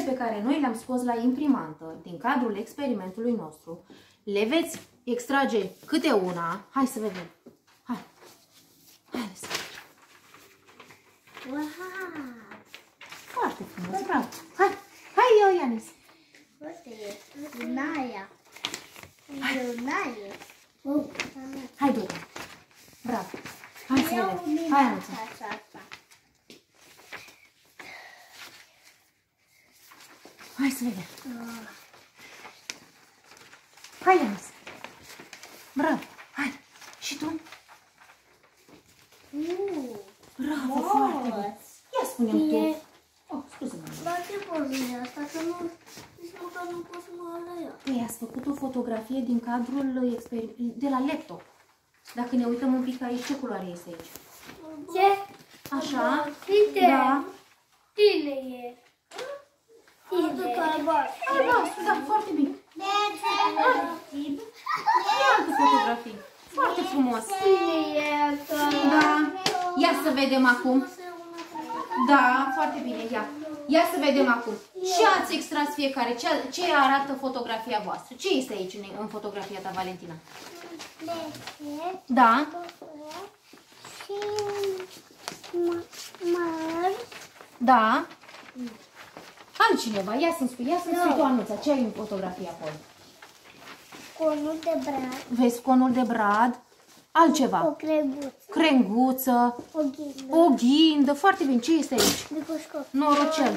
Pe care noi le-am scos la imprimantă din cadrul experimentului nostru, le veți extrage câte una. Hai să vedem. Hai. Haideți. Wow! Foarte frumos, bravo. Hai, Ianis. Uite, e Naia. E Naia. Hai, Dora. Bravo. Hai să vedem. Hai, Anuța. Hai să vedem. Hai, Ianis. Bravo. Hai. Și tu? Bravo, foarte bine. Ia spune-mi tu. Oh, scuze-mă. Dar ce poze asta? Că nu, nici măcar nu pot să mă alea. Păi, ați făcut o fotografie din cadrul de la laptop. Dacă ne uităm un pic aici, ce culoare este aici? Ce? Așa? Uite. Da. Cine e? Albastru, da, foarte bine. Iată fotografii. Foarte frumos. Da. Ia să vedem acum. Da, foarte bine, ia. Ia să vedem acum. Ce ați extras fiecare? Ce arată fotografia voastră? Ce este aici în fotografia ta, Valentina? Da. Și măr. Da. Altcineva, ia să-mi spui tu, Anuța, ce ai în fotografia acolo? Conul de brad. Vezi conul de brad? Altceva? O crenguță. Crenguță. O ghindă. O ghindă. Foarte bine. Ce este aici? Microscop. Norocel.